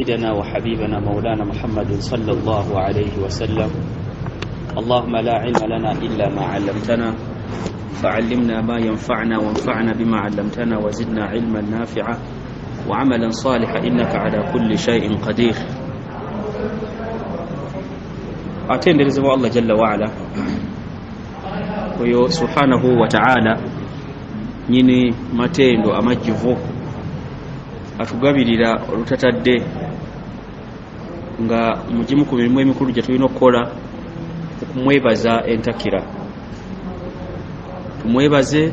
سيدنا وحبيبنا مولانا محمد صلى الله عليه وسلم. اللهم لا علم لنا إلا ما علمتنا فعلمنا ما ينفعنا وانفعنا بما علمتنا وزدنا علما نافعا وعملا صالحا إنك على كل شيء قدير. أتندرز الله جل وعلا ويو سبحانه وتعالى nyini matendo amajjuvu atugabirira olutatadde nga mugimu ku mirimu emikulu gye tulina okukola okumwebaza entakira. Tumwebaze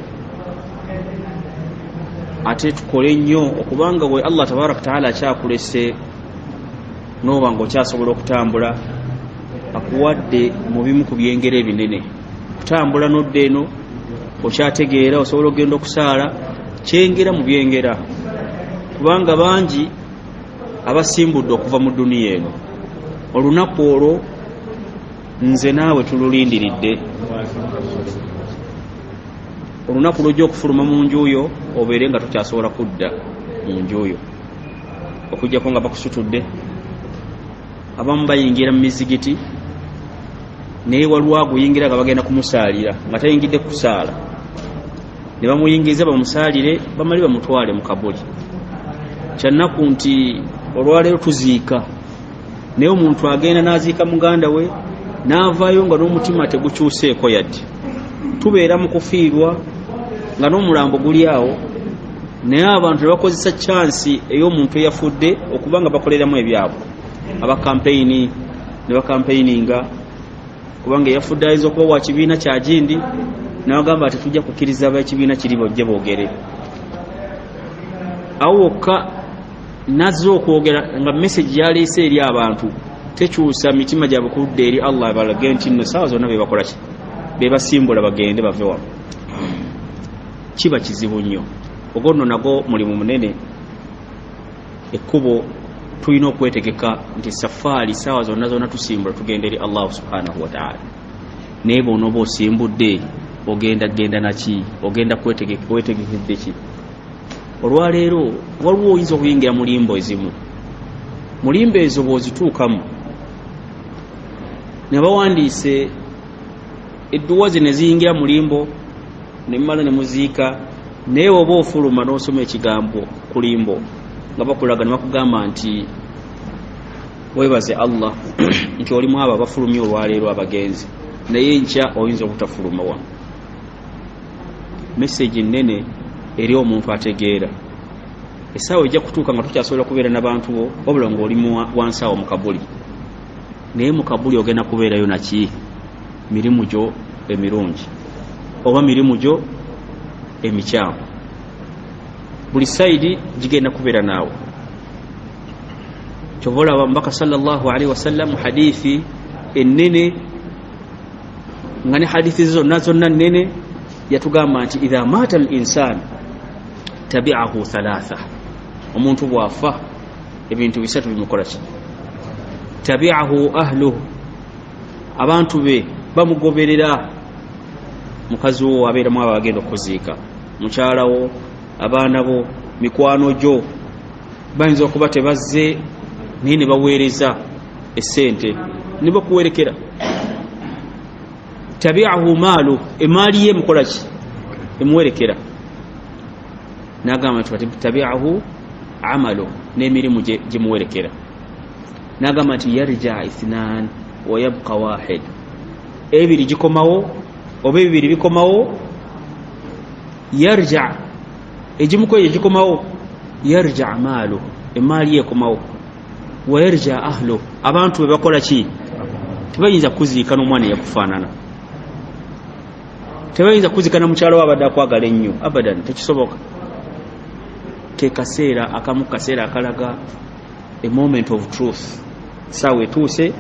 ate tukole nnyo okubanga bwe Allah tabaraka taala akyakulese n'oba ng'okyasobola okutambula akuwadde mu bimu ku byengera ebinene. Kutambula n'odda eno okyategeera osobola okugenda okusaala kyengera mu byengera, kubanga bangi abasimbudde okuva mu duniya eno. Olunaku olwo nze naawe tululindiridde. Olunaku lwojja okufuluma mu njuuyo obeere nga tokyasobola kudda mu njuuyo, okujjako nga bakusutudde. Abamu bayingira mu mizigiti naye waliwo aguyingira nga bagenda kumusaalira nga tayingidde kusaala, ne bamuyingiza bamusaalire bamali bamutwale mu kabuli. Kyannaku nti olwaleero tuziika, naye omuntu agenda n'aziika muganda we n'avaayo nga n'omutima tegukyuseeko yadde. Tubeera mu kufiirwa nga n'omulambo guli awo, naye abantu tebakozesa chansi ey'omuntu eyafudde okuba nga bakoleramu ebyabwe. Abakampeyini ne bakampeyininga kubanga eyafudde ayinza okuba wa kibiina kya gindi n'abagamba ati tujja kukkiriza ab'ekibiina kiri bojje boogere. Awo wokka nazze okwogera nga message yaleese eri abantu tekyusa mitima gyabwe kudda eri Allah balage nti nno saawa zonna bebakola ki, bebasimbula bagende bave wano. Kiba kizibu nnyo. Ogwo nno nagwo mulimu munene. Ekkubo tulina okwetegeka nti safaari saawa zonna zonna tusimbula tugenda eri Allah subhanahu wa ta'ala. Naye bw'onooba osimbudde ogenda genda naki, ogenda wetegekedde ki? Olwaleero waliwo oyinza okuyingira mu limbo ezimu. Mu limbo ezo bw'ozituukamu ne bawandiise edduwa ze ne ziyingira mu limbo ne mmala ne muziika, naye oba ofuluma n'osoma ekigambo ku limbo nga bakulaga ne bakugamba nti weebaze Allah nti olimu abo abafulumye olwaleero abagenzi, naye nkya oyinza obutafuluma wano. Message nnene eri omuntu ategeera. Essaawa ejja kutuuka nga tukyasobola kubeera n'abantu bo wabula ng'oli wansi awo mu kabuli, naye mu kabuli ogenda kubeerayo naki? Mirimu gyo emirungi oba mirimu gyo emikyamu. Buli sayidi gigenda kubeera naawe. Kyova olaba Mubaka sallallahu alaihi wasallam hadithi ennene, nga ne hadithi zonna zonna nnene yatugamba nti idha mata al insan tabi'ahu thalatha. Omuntu bwafa ebintu bisatu bimukola ki? Tabi'ahu ahluhu, abantu be bamugoberera. Mukazi wo abeeramu abo abagenda okuziika, mukyala wo, abaana bo, mikwano gyo bayinza okuba tebazze naye ne baweereza essente ne bakuwerekera. Tabi'ahu maalu, emaali ye mukola ki? Emuwerekera. N'agamba nti tabi'ahu amalu, n'emirimu gye muwerekera. N'agamba nti yarja ithnan wa yabqa wahid, ebiri gikomawo oba ebibiri bikomawo. Yarja egimuko eyo gikomawo, yarja maalu, emaali ye ekomawo. Wa yarja ahlu, abantu be bakola ki? Tebayinza kuziika n'omwana eyakufaanana, tebayinza kuziika na mukyalo we abadde akwagala ennyo, abadan, tekisoboka. Ke kaseera akamu, kaseera akalaga a moment of truth. Saawa etuuse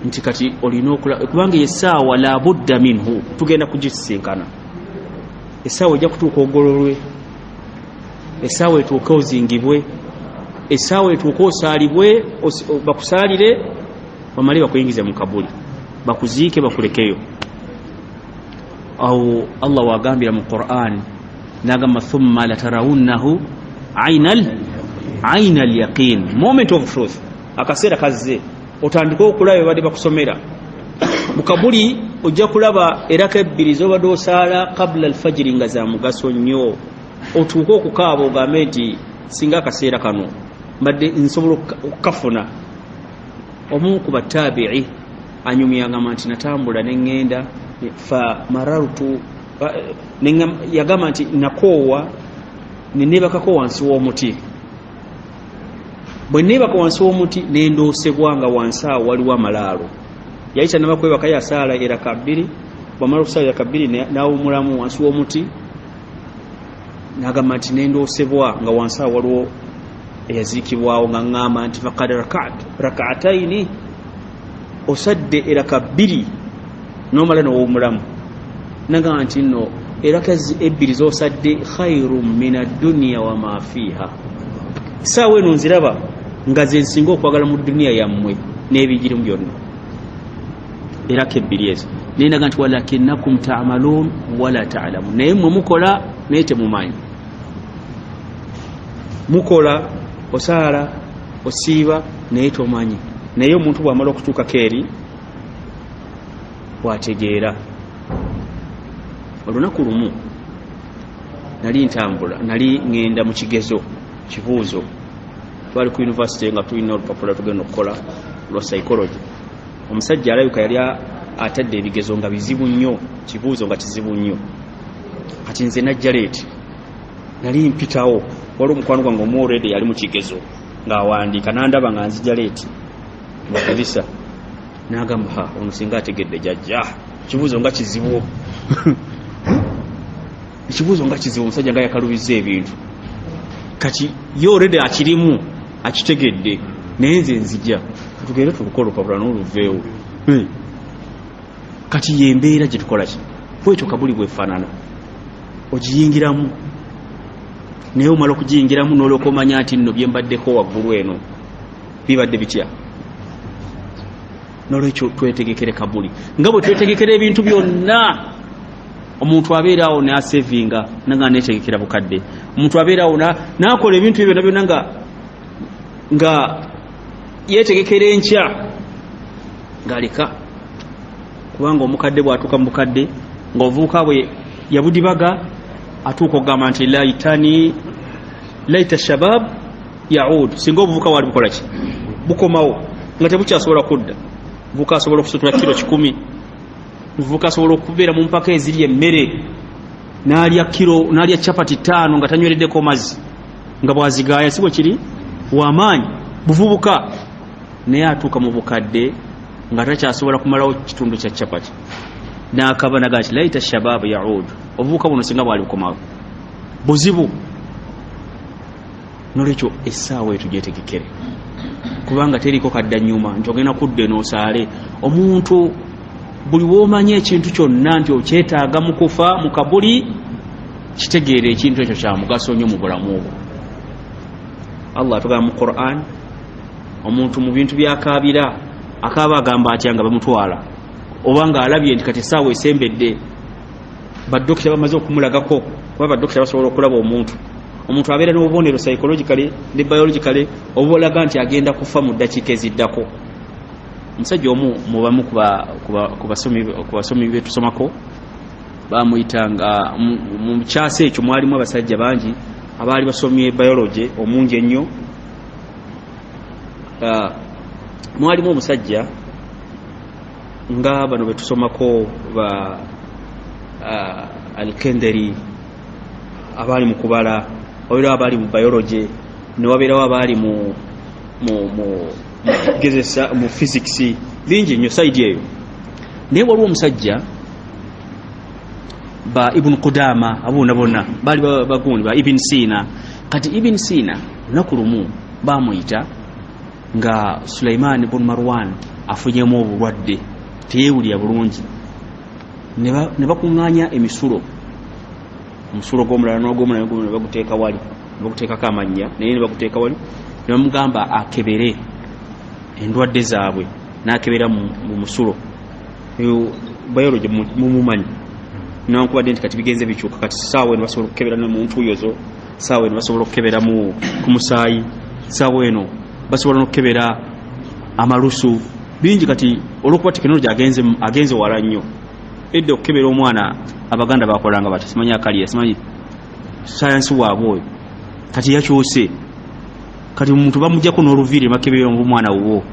nti kati olina okula, kubanga essaawa la budda minhu, tugenda kugisinkana. Essaawa ejja kutuuka ogololwe, essaawa etuuka ozingibwe, essaawa etuuka osaalibwe, bakusaalire bamale bakuyingize mu kabuli, bakuziike bakulekeyo. Awo Allah wagambira mu Qur'an n'agamba thumma latarawunnahu aynal aina al-yaqin, moment of truth. Akaseera kazze otandika okulaba bade bakusomera mu kabuli, ojja kulaba eraka ebbiri z'obadde osaala qabla al-fajiri nga za mugaso nnyo, otuuka okukaaba ogambe nti singa akaseera kano mbadde nsobola okukafuna. Omu ku batabi'i anyumya agamba nti natambula neŋŋenda fa mararutu, yagamba nti nakoowa nenebakako wansi w'omuti. Bwe neebaka wansi w'omuti nendoosebwa nga wansi awo waliwo amalaalo. Yayita nabakwebaka yasaala eraka bbiri, bwamala okusaala eraka bbiri n'awumulamu wansi w'omuti, n'agamba nti nendoosebwa nga wansi awo waliwo eyaziikibwawo nga ŋŋamba nti faqad rak'ataini, osadde eraka bbiri n'omala n'owumulamu. Nagamba nti nno eraka ebbiri z'osadde khairun min ad-dunya wa ma fiha. Saawa eno nziraba nga ze nsinga okwagala mu duniya yammwe n'ebigirimu byonna, eraka ebbiri ezo. Naye ndaga nti walakinnakum ta'malun wala ta'lamun, naye mmwe mukola naye temumanyi. Mukola, osaala, osiiba naye tomanyi. Naye omuntu bw'amala okutuukako eri bw'ategeera. Olunaku lumu nali ntambula, nali ŋŋenda mu kigezo kibuuzo, twali ku university nga tulina olupapula tugenda okukola lwa psychology. Omusajja alabika yali atadde ebigezo nga bizibu nnyo, kibuuzo nga kizibu nnyo. Kati nze najja leeti, nali mpitawo, wali omukwano gwange omuolede yali mu kigezo ng'awandiika, nandaba nga nzija leeti bakabisa. N'agamba ono singa ategedde jajja, kibuuzo nga kizibu. Ekibuuzo nga kizibu, omusajja nga yakalubizza ebintu. Kati ye olede akirimu akitegedde, naye nze nzija tugende tulukola olupapula n'oluveewo. Kati yembeera gye tukola ki? Bwetyo kabuli bwefaanana, ogiyingiramu naye omala okugiyingiramu n'olyoka omanya nti nno bye mbaddeko waggulu eno bibadde bitya. N'olwekyo twetegekere kabuli nga bwe twetegekera ebintu byonna. Omuntu abeera awo n'asevinga nga neetegekera bukadde. Omuntu abeera awo n'akola ebintu byonna byonna nga yeetegekera enkya ng'aleka. Kubanga omukadde bw'atuuka mu bukadde ng'ovubuka bwe yabudibaga, atuuka okugamba nti laita shabab yaud. Singa obuvuka wali bukola ki? Bukomawo nga tebukyasobola kudda. Buvuka asobola okusitula kilo 10. Buvuka asobola okubeera mu mpaka eziri emmere, n'alya chapati 5 nga tanywereddeko mazzi, nga bwazigaaya si bwe kiri w'amaanyi. Buvubuka naye atuuka mu bukadde nga takyasobola kumalawo kitundu kya chapati, n'akaba naga nti laita shababu yaud. Obuvubuka buno singa bwali bukomawo buzibu. N'olwekyo essaawa eyo tugyetegekere, kubanga teriko kadda nnyuma nti ogenda kudda n'osaale. Omuntu buli w'omanya ekintu kyonna nti okyetaaga mu kufa mu kabuli, kitegeera ekintu ekyo kya mugaso nnyo mu bulamu obwo. Allah atugamba mu Qur'an, omuntu mu bintu by'akaabira akaaba agamba atya nga bamutwala, oba nga alabye nti kati essaawa esembedde, baddokita bamaze okumulagako, kuba baddokita basobola okulaba omuntu abeera n'obubonero psychologically ne biologically obulaga nti agenda kufa mu ddakiika eziddako. Omusajja omu mu bamu ku basomi be tusomako bamuyitanga, mu kyasa ekyo mwalimu abasajja bangi abaali basomye biology omungi ennyo. Mwalimu omusajja nga bano betusomako ba Al-Kenderi, abaali mu kubala, wabeerawo abaali mu biology, ne wabeerawo abaali mu gezesa mu physics, bingi nnyo side eyo. Naye waliwo omusajja ba Ibn Qudama, abona bonna baali bagundi ba Ibn Sina. Kati Ibn Sina lunaku lumu bamuyita nga Sulaiman ibn Marwan afunyemu obulwadde, teyeewulira bulungi. Ne bakuŋŋaanya emisulo, omusulo gw'omulala n'ogw'omulala ne baguteeka wali, ne baguteekako amannya, naye ne baguteeka wali, ne bamugamba akebere endwadde zaabwe, n'akebera mu musulo. Biology mumumanyi, newankubadde nti kati bigenze bikyuka. Kati saawa ne basobola okukebera ne mu ntuuyo zo, saawa ne basobola okukebera ku musaayi, sawa eno basobola n'okukebera amalusu bingi kati olwokuba tekinologi agenze wala nnyo edda okukebera omwana abaganda bakolanga bati simanyi akaliya simanyi sayansi waabwe oyo kati yakyuse kati omuntu bamujjako n'oluviiri bakebera omwana wuwo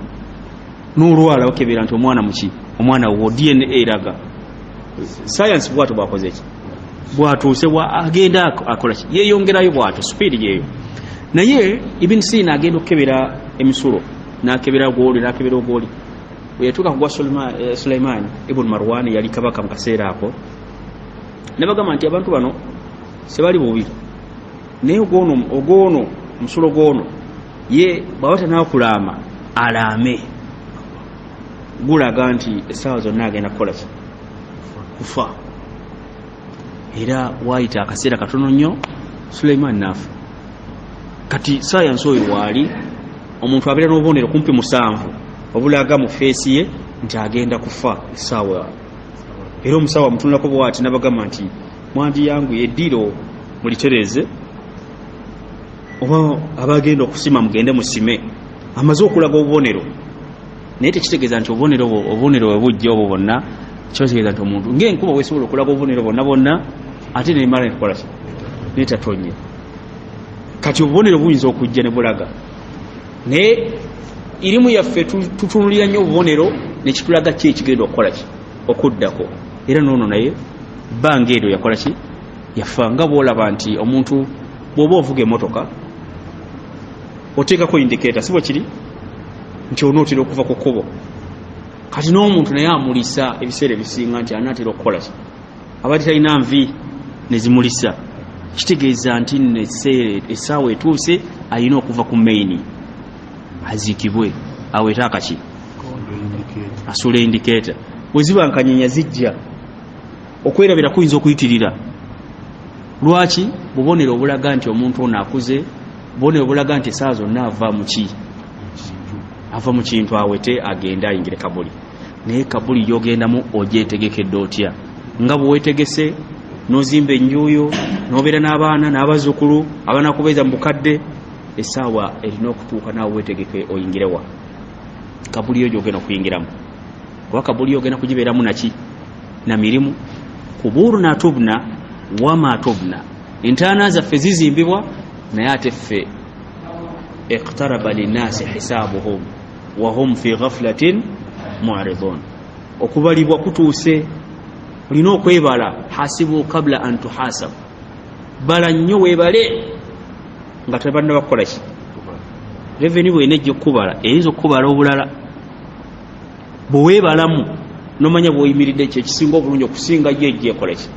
n'olwala bakebera nti omwana muki omwana wuwo DNA eraga sayansi bwato bwakoze ki bwatuuse agenda akola ki yeeyongerayo bwato supiidi yeeyo naye Ibn Sina agenda okukebera emisulo n'akebera gooli n'akebera ogooli bwe yatuuka kugwa Sulaiman ibn Marwan yali kabaka mu kaseera ako ne bagamba nti abantu bano sebali bubi naye ogoono omusulo goono ye bw'aba tanaakulama alaame gulaga nti essaawa zonna agenda kukola ki kufa era waayita akaseera katono nnyo Sulaiman naafa kati sayansi oyo waali omuntu abeera n'obubonero kumpi 7 obulaga mu feesi ye nti agenda kufa essaawa era omusawo amutunulako bw'ati n'abagamba nti mwandi yangu yeddiro mulitereeze oba abagenda okusima mugende musime amaze okulaga obubonero naye tekitegeeza nti obubonero bwe bujja obwo bonna kitegeeza nti omuntu ng'enkuba weesobola okulaga obubonero bonna bonna ate nemala nekola ki netatonye kati obubonero buyinza okujja ne bulaga naye irimu yaffe tutunulira nnyo obubonero nekitulaga ki ekigenda okukola ki okuddako era noono naye bbanga eryo yakola ki yafa nga bwolaba nti omuntu bw'oba ovuga emmotoka oteekako indicata si bwe kiri nti onootera okuva ku kkubo kati n'omuntu naye amulisa ebiseera ebisinga nti anaatera okukola ki abadde talina nvi nezimulisa kitegeeza nti essaawa etuuse alina okuva ku maini aziikibwe aweeta akaki asula indicata bwe ziba nkanyenya zijja okwerabira kuyinza okuyitirira lwaki bubonero obulaga nti omuntu ono akuze bubonero obulaga nti essaawa zonna ava mu kintu awete agenda ayingire kabuli naye kabuli yogendamu ogyetegekedde otya nga bwewetegese nozimba enjuuyo nobeera n'abaana n'abazzukulu abanakubeeza mu bukadde essaawa erina okutuuka naawe wetegeke oyingirewa kabuli yo gyogenda okuyingiramu kuba kabuli yo ogenda kugibeeramu naki na mirimu kuburuna tubna wama tubna entaana zaffe zizimbibwa naye ate ffe iqtaraba linnaasi hisaabuhum wahum fi ghaflatin mu'ridun okubalibwa kutuuse olina okwebala hasibu kabla an tuhasabu bala nnyo weebale nga tebanna bakola ki reveni bwena ejja okukubala eyinza okukubala obulala bweweebalamu nomanya bw'oyimiridde ekyo ekisinga obulungi okusinga yo ejja ekola ki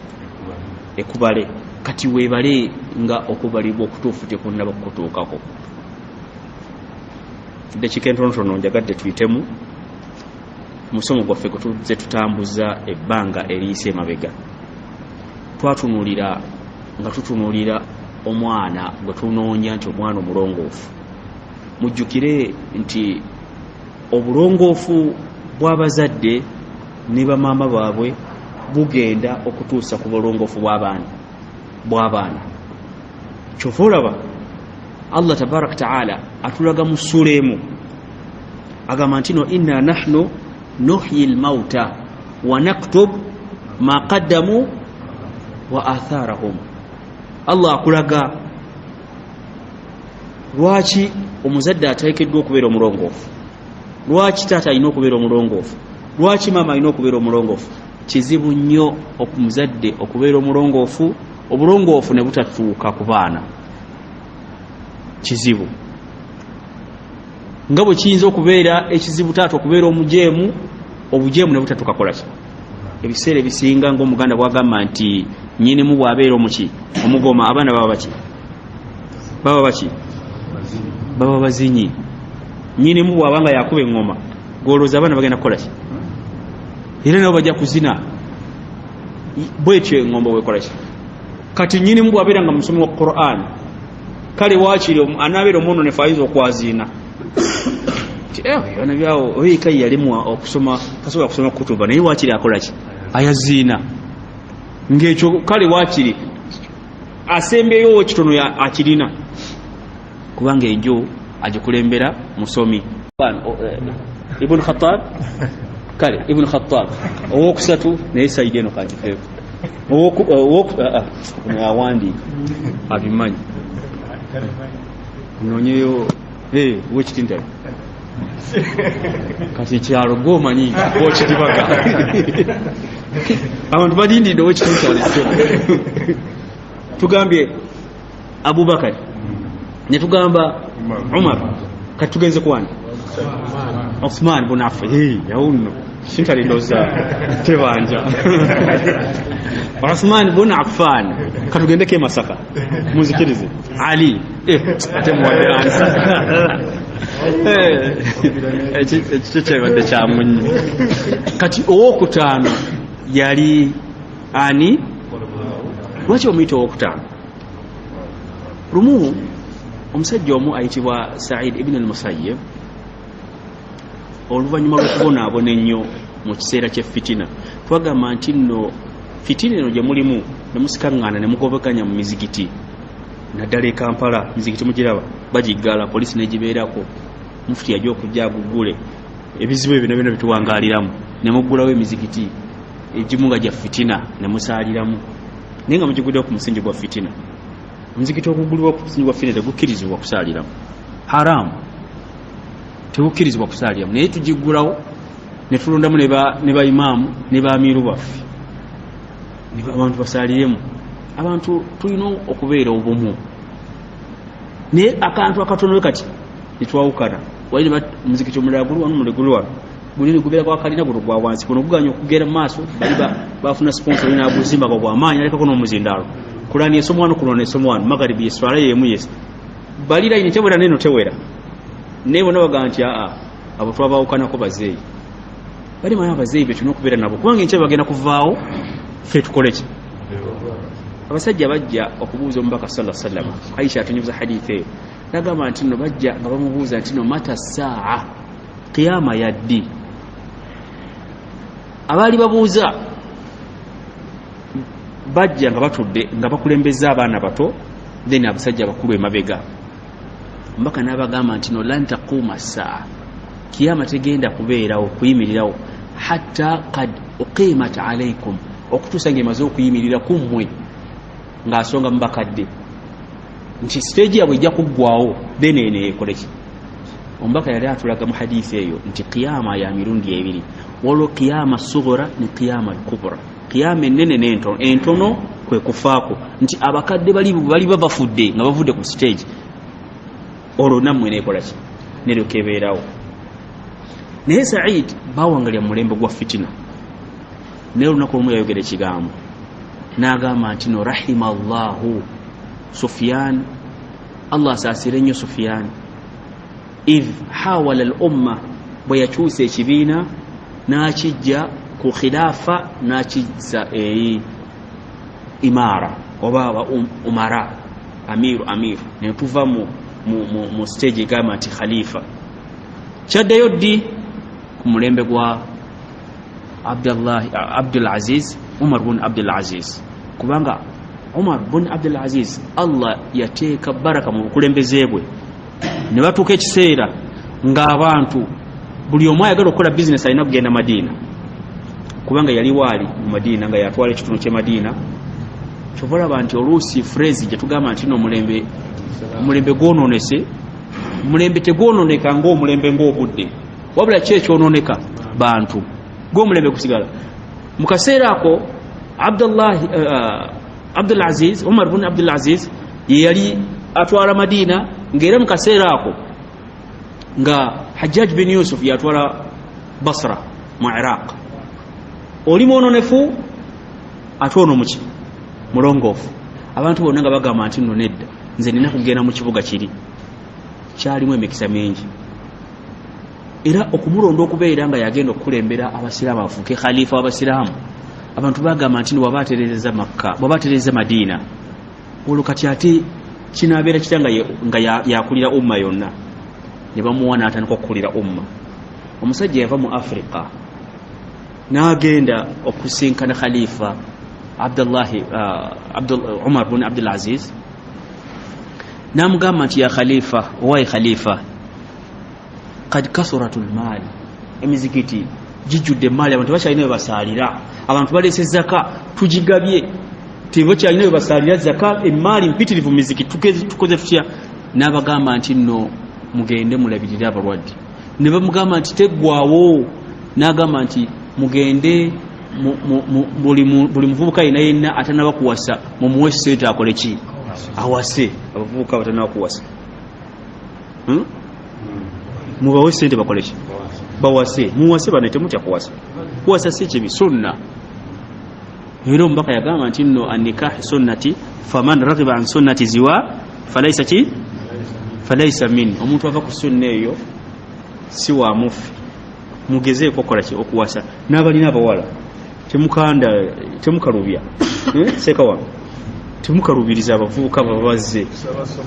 ekubale kati weebale nga okubalibwa okutuufu tekunnaba kukutuukako eddakiika entonotono njagadde tuyitemu musomo gwaffe gwe tuzze tutambuza ebbanga eriyise emabega twatunuulira nga tutunuulira omwana gwe tunoonya nti omwana omulongoofu mujjukire nti obulongoofu bw'abazadde ne bamaama baabwe bugenda okutuusa ku bulongoofu bw'abaana kyova olaba Allah tabaraka taala atulaga mu ssula emu agamba nti no inna nahnu nuhyi lmauta wa naktub ma qaddamu wa atharahum Allah akulaga lwaki omuzadde ateekeddwa okubeera omulongoofu lwaki taata alina okubeera omulongoofu lwaki maama alina okubeera omulongoofu kizibu nnyo omuzadde okubeera omulongoofu obulongoofu ne butatuuka ku baana kizibu nga bwe kiyinza okubeera ekizibu taata okubeera omujeemu obujeemu ne butatuuka kola ki ebiseera ebisinga ng'omuganda bwagamba nti nnyinimu bw'abeera omuki omugoma abaana baba baki baba bazinyi nnyinimu bw'abanga yakuba eŋŋoma golooza abaana bagenda kukola ki era nabo bajja kuzina bwetyo eŋŋombo bwekola ki kati nnyinimu bw'abeera nga musomi wa Qur'an kale waakiri anaabeera omwononefu ayinza okwaziina bana byawo oyiika yalemwa okusoma tasobola kusoma kutuba naye waakiri akola ki ayaziina ng'ekyo kale waakiri asembyeyo kitono akirina kubanga enjo agikulembera musomi ibn Khattab kale ibn Khattab owokusatu naye Saidi eno kagifeeko awandi abimanyi nonyeyo wekitintale kati ekyalo gwomanyi okitibaga abantu balindidde wekitintale tugambye Abubakar ne tugamba Umar kati tugenze kwani Osman ibn Affan yawuno sintale ndoza tebanja Osman ibn Affan katugendeke Masaka muzikirize Ali ate mwadansa ekyo kyamunyi kati owokutaano yali ani lwaki omuyita owokutaano lumu omusajja omu ayitibwa Said ibn al-Musayyib oluvannyuma lw'okubonaabona ennyo mu kiseera ky'effitina twagamba nti nno fitina eno gye mulimu ne musikaŋŋaana ne mugobekanya mu mizigiti naddala e Kampala mizigiti mugiraba bagiggala poliisi negibeerako mufuti yajja okujja agugule ebizibu ebyo byonna bituwangaaliramu ne muggulawo emizigiti egimu nga gya fitina ne musaaliramu naye nga mugiguddewo ku musingi gwa fitina omuzigiti ogugulibwa ku musingi gwa fitina tegukkirizibwa kusaaliramu haramu tegukkirizibwa kusaaliramu naye tugiggulawo ne tulondamu ne baimaamu ne baamiru baffe abantu basaaliremu abantu tulina okubeera obumu naye akantu akatono kati netwawukana wali omuzikiti omulala guli wano mulegulu wano guli gubeerako akalina guno gwa wansi guno guganya okugera mu maaso bali bafuna sponsor olina aguzimba gwamaanyi alekako n'omuzindaalo kulani esomwa wano kulona esomwa wano magaribi yeswala yemu yes bali layini tewera neno tewera naye bona bagaa nti abo twabawukanako bazeeyi bali mana abazeeyi betulina okubeera nabo kubanga enkya bagenda kuvaawo ffe tukoleki abasajja bajja okubuuza omubaka sallallahu alaihi wasallam Aisha atunyuza hadithi eyo nagamba nti nno bajja nga bamubuuza nti no mata saa qiyama yaddi abaali babuuza bajja nga batudde nga bakulembeza abaana bato then abasajja abakulu emabega mbaka n'abagamba nti no lan taquuma saa kiyama tegenda kubeerawo kuyimirirawo hatta qad uqimat alaikum okutuusa ng'emaze okuyimirira ku mmwe ng'asonga mubakadde nti siteegi yabwe ejja kuggwawo then eno ekoleki omubaka yali atulaga mu hadiisi eyo nti qiyama ya mirundi ebiri waliwo qiyama sughra ne qiyama kubra qiyama ennene entono kwe kufaako nti abakadde bali babafudde nga bavudde ku siteegi olwo nammwe neekolaki neryoka ebeerawo naye Said bawangalya mu mulembe gwa fitina naye olunaku olumu yayogera ekigambo n'agamba nti no rahima allahu Sufyan Allah asaasire nnyo Sufyan idh hawala al umma bwe yakyusa ekibiina n'akijja ku khilaafa n'akizza imara oba umara amiru ne tuva mu stage egamba nti khalifa kyaddayo ddi ku mulembe gwa Abdul Aziz Umar bin Abdul Aziz kubanga Umar bin Abdul Aziz Allah yateeka baraka mu bukulembeze bwe ne batuuka ekiseera ng'abantu buli omu ayagala okukola bizinesi alina kugenda Madiina kubanga yali waali mu Madiina nga yatwala ekitundu ky'e Madiina kyova olaba nti oluusi phrase gye tugamba nti no omulembe gwonoonese omulembe tegwonooneka ng'omulembe ng'obudde wabula ki ekyonooneka bantu gw'omulembe kusigala mu kaseera ako Abdul Aziz Umar bin Abdul Aziz ye yali atwala Madiina ng'era mu kaseera ako nga Hajjaj bin Yusuf yatwala Basra mu Iraq oli mwononefu ate ono muki mulongoofu abantu bonna nga bagamba nti nno nedda nze nina kugenda mu kibuga kiri kyalimu emikisa mingi era okumulonda okubeera nga yagenda okukulembera abasiraamu afuuke khalifa w'abasiraamu abantu bagamba nti bw'abaaterereza Makka bw'abaaterereza Madiina olwo kati ate kinaabeera kitya nga yakulira umma yonna ne bamuwa n'atandika okukulira umma omusajja yava mu Afrika n'agenda okusinkana khalifa Umar bin Abdul Aziz n'amugamba nti ya khalifa owaye khalifa kad kasuratul mali emizikiti jijjudde mali abantu bakyalina bwe basaalira abantu baleese zaka tugigabye tebakyalina bwe basaalira zaka emaali mpitirivu mu mizikiti tukoze tutya n'abagamba nti nno mugende mulabirire abalwadde ne bamugamba nti teggwawo n'agamba nti mugende buli muvubuka yenna atanaba kuwasa mumuwe sente akole ki awase abavubuka batanaba kuwasa mubawe sente bakole ki bawase muwase bano temutya kuwasa si kibi sunna era omubaka yagamba nti nno annikahi sunnati faman raghiba an sunnati ziwa falaisa min omuntu ava ku sunna eyo si wa mufi mugezeeko kola ki okuwasa n'abalina abawala temukalubya seeka wange temukalubiriza abavubuka babazze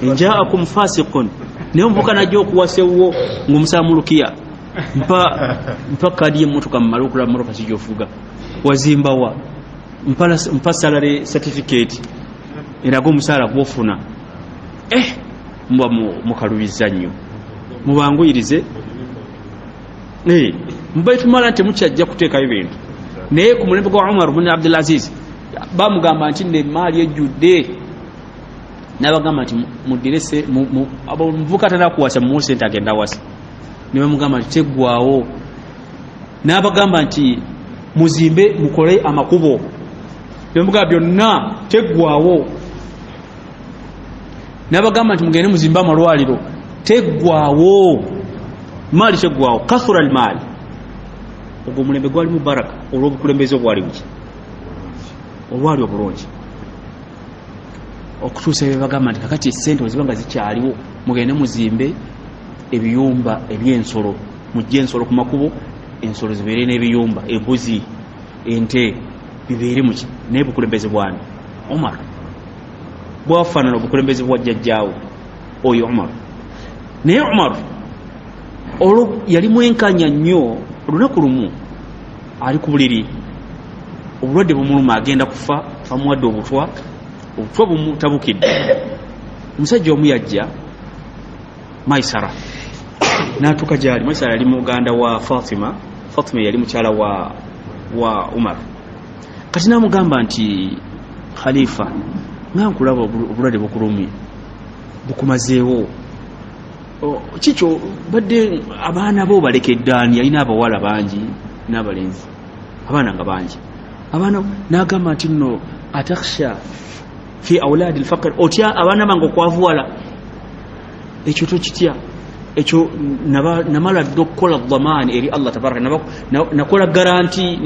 njaakum fasiqun naye omuvubuka najja okuwasa ewuwo ng'omusaamulukiya mpa kadi y'emmotoka mumale okulaba mmotoka kijofuga wazimbawa mpa salary certificate eraga omusaala gwofuna muba mukalubiza nnyo mubanguyirize mubaitumala nti mukyajja kuteekayo bintu naye ku mulembe gwa Umar bin Abdulaziz bamugamba nti nemaali ejjudde n'abagamba nti mudirese omuvubuka atala kuwasa mumuwe sente agenda wasa ne bamugamba nti teggwawo n'abagamba nti muzimbe mukole amakubo bemugamba byonna teggwawo n'abagamba nti mugende muzimbe amalwaliro teggwawo maali teggwawo kathura almaali ogwo omulembe gwali mubaraka olw'obukulembeze obwali buki obwali obulungi okutuusa ebibagamba nti kakati sente weziba nga zikyaliwo mugende muzimbe ebiyumba ebyensolo mujje ensolo ku makubo ensolo zibeere n'ebiyumba embuzi ente bibeere muki naye bukulembeze bwani Omar bwafaanana obukulembeze bwa jjajjaawo oyo Omar naye Omar olwo yali mwenkanya nnyo olunaku lumu ali ku buliri obulwadde bumuluma agenda kufa bamuwadde obutwa bumutabukidde omusajja omu yajja Maisara n'atuuka gyali Maisara yali muganda wa Fatima yali mukyala wa Umar kati n'amugamba nti Khalifa nga nkulaba obulwadde bukulumye bukumazeewo kikyo badde abaana bo balekeddaani yalina abawala bangi n'abalenzi abaana nga bangi abaana n'agamba nti nno atakhsha fi awlaadi alfaqr otya abaana bange okwavuwala ekyo tokitya ekyo namala dde okukola dhamaani eri Allah tabaraka nakola garanti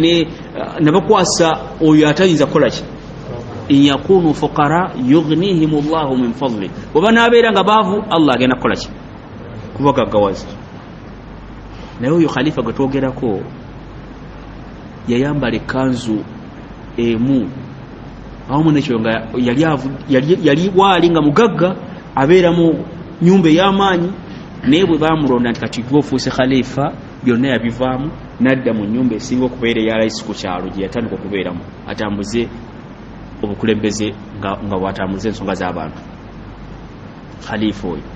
nabakwasa oyo atayinza kukola ki in yakunu fuqara yughnihim Allahu min fadli oba n'abeera nga baavu Allah agenda kukola ki kubagaggawaza naye oyo khalifa gwe twogerako yayambala ekkanzu emu awamu nekyo nga yali waali nga mugagga abeera mu nyumba ey'amaanyi naye bwe bamulonda nti kati gwofuuse khalifa byonna yabivaamu n'adda mu nyumba esinga okubeera eya layisi ku kyalo gye yatandika okubeeramu atambuze obukulembeze nga bwatambuze ensonga z'abantu khalifa oyo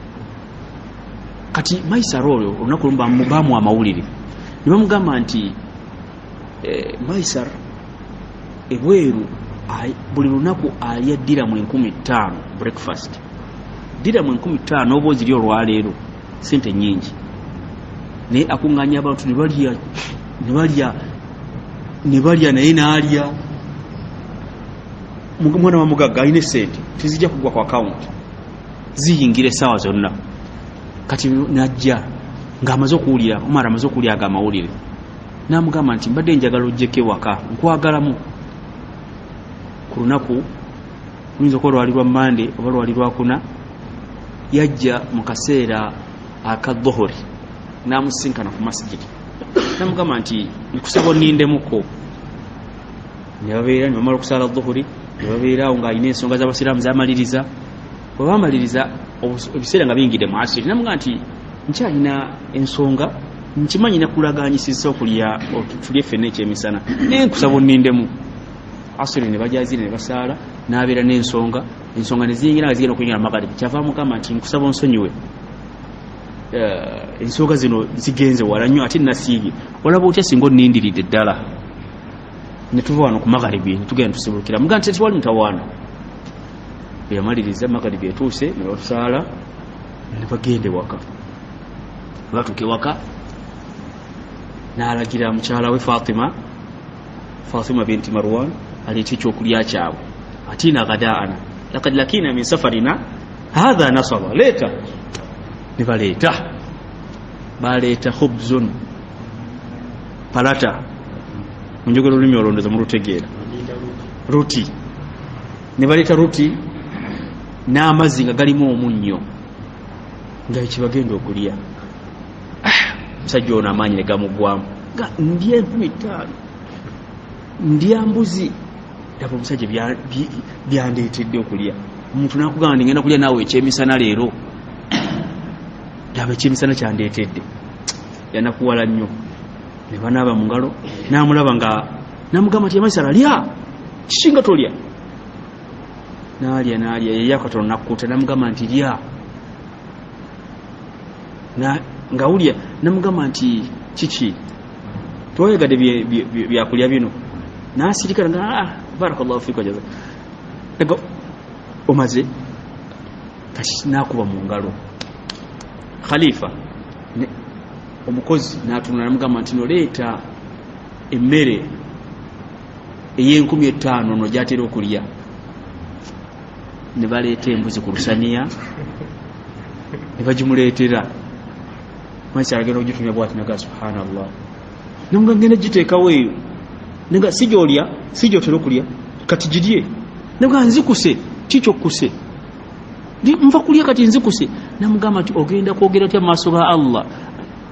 kati Maisara oyo olunaku lumu bamuwa amawulire ne bamugamba nti Maisara ebweru buli lunaku alya diramu 15 breakfast diramu 15 oba oziri olwaleero sente nyingi naye akuŋŋanya abantu ne balya naye n'alya mwana wa mugagga alina sente tezijja kugwa ku akawunti ziyingira essaawa zonna kati najja ng'amaze okuwulira Omar amaze okuwulira aga amawulire n'amugamba nti mbadde njagala ojjeko ewaka nkwagalamu ku lunaku luyinza okuba lwali lwa Mande oba lwali lwakuna yajja mu kaseera aka dhuhuri n'amusinkana ku masjidi n'amugamba nti nkusaba onnindemuko ne babeera ne bamala okusala dhuhuri ne babeerawo ng'alina ensonga z'abasiraamu z'amaliriza bwe bamaliriza ebiseera nga biyingidde mu asiri n'amugamba nti nkyalina ensonga nkimanyi nakulaganyisizza okulya tulye ffenna ekyemisana naye nkusaba onnindemu asiri ne bajazire ne basaala n'abeera n'ensonga ne ziyingira nga zigenda okunyira magalibi kyava mugamba nti nkusaba onsonyiwe ensooga zino zigenze wala nnyo ate nasiibye olaba otya singa onindiridde ddala ne tuva wano ku magharibi netugenda tusibukira muga nti tewali mutawaana bwe yamaliriza magharibi etuuse ne batusaala ne bagenda ewaka batuuka ewaka n'alagira mukyala we Fatima binti Marwan aleeta ekyokulya kyabwe atina ghadaana lakad lakina min safarina hadha nasaba leeta ne baleeta khubzun palata munjogera olulimi olondoza mulutegeera ruti ne baleeta ruti n'amazzi nga galimu omunnyo nga ekibagenda okulya musajja ono amaanyi ne gamugwamu nga ndya 5,000 ndya mbuzi aba omusajja byandeetedde okulya omuntu nakugamba ndi ngenda kulya naawe ekyemisana leero aba ekyemisana kyandeetedde yanakuwala nnyo ne banaaba mu ngalo n'amulaba nga namugamba nti amaisala lya kikinga tolya n'alya yeyakatono nakkuuta namugamba nti lya nga wulya namugamba nti kiki twayegadde byakulya bino nasirikana nga barakallahu fika jaza ego omaze kati nakuba mu ngalo khalifa omukozi natunula namugamba nti noleeta emmere ey'50,000 no gyatera okulya ne baleeta embuzi ku lusaniya ne bagimuleetera maisa agenda okugitumya bwati naga subhanallah namuga ngenda giteekawo eyo naga sigyolya sigyotera okulya kati girye namuga nzikuse kikyokuse nva kulya kati nzikuse namugamba nti ogenda kwogera otya mu maaso ga Allah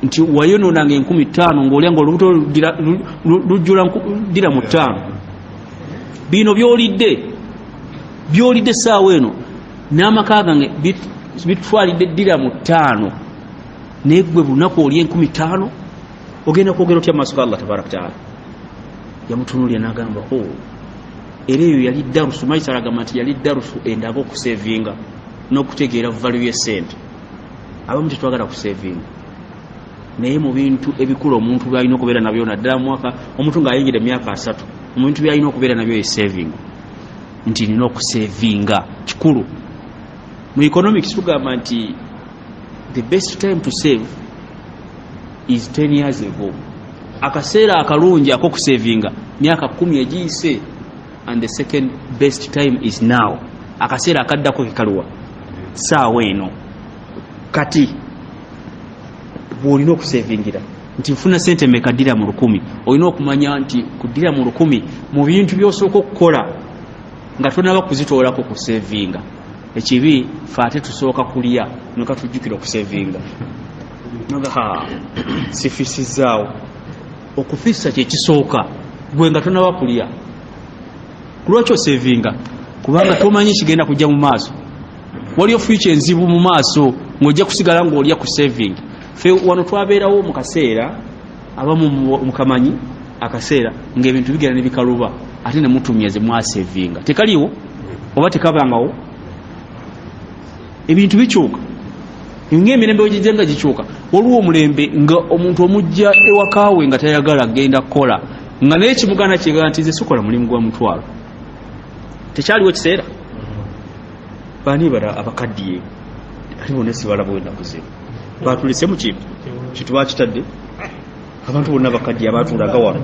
nti wayonoonanga 50,000 ng'olya ng'olubuto lujjula diramu 5 bino byolidde essaawa eno n'amaka gange bitwalidde diramu 5 naye gwe bunaku olya 50,000 ogenda kwogera otya mu maaso ga Allah tabaraka taala yamutunulya n'agamba era eyo yali darusu maisa agamba nti yali darusu endaga okusevinga n'okutegeera value y'essente abamu tetwagala kusevinga naye mu bintu ebikulu omuntu byalina okubeera nabyo naddala mwaka omuntu ng'ayingidde emyaka 3 mu bintu byalina okubeera nabyo ye saving nti nina okusevinga kikulu mu economics tugamba nti the best time to save is 10 years ago akaseera akalungi ak'okusevinga myaka 10 egiyise and the second best time is now akaseera akaddako kekaluwa saawa eno kati bw'olina okusevingira nti nfuna sente meka ddira mu 1,000 olina okumanya nti kuddira mu 1,000 mu bintu by'osooka okukola nga tonaba kuzitoolako kusevinga ekibi fe ate tusooka kulya noka tujjukira okusevinga noga sifisizaawo okufissa kyekisooka gwe nga tonaba kulya kulwaki osevinga kubanga tomanyi kigenda kujja mu maaso waliyo future enzibu mu maaso ng'ojja kusigala ng'olya ku saving fe wano twabeerawo mu kaseera abamu mukamanyi akaseera ng'ebintu bigenda ne bikaluba ate ne mutumya ze mwasevinga tekaliwo oba tekabangawo ebintu bikyuka ng'emirembe wegizenga gikyuka waliwo omulembe nga omuntu omujja ewakaawe nga tayagala genda kukola nga naye kimugana kyegala nti ze sikola mulimu gwa mutwalo tekyaliwo kiseera bani bara abakaddiye aliwo nesibala bwenda kuzibu batulise mu kintu kitwakitadde abantu bonna abakaddiye abatulaga wano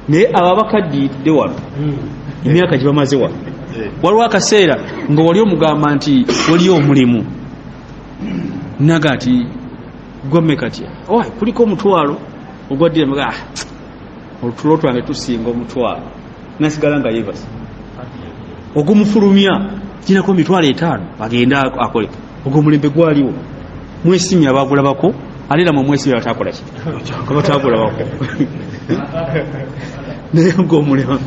naye abo abakaddiyidde wano emyaka gye bamaze wano waliwo akaseera nga wali omugamba nti waliyo omulimu naga nti gwamme katya kuliko omutwalo ogwaddire mga olutulo twange tusinga omutwalo nasigala nga yebasa ogumufulumya kinako 5,000 agenda akole ogumulembe gwaliwo mwesimya abagulabako alera mu mwesimya batakola ki kabatagulabako naye ng'omulema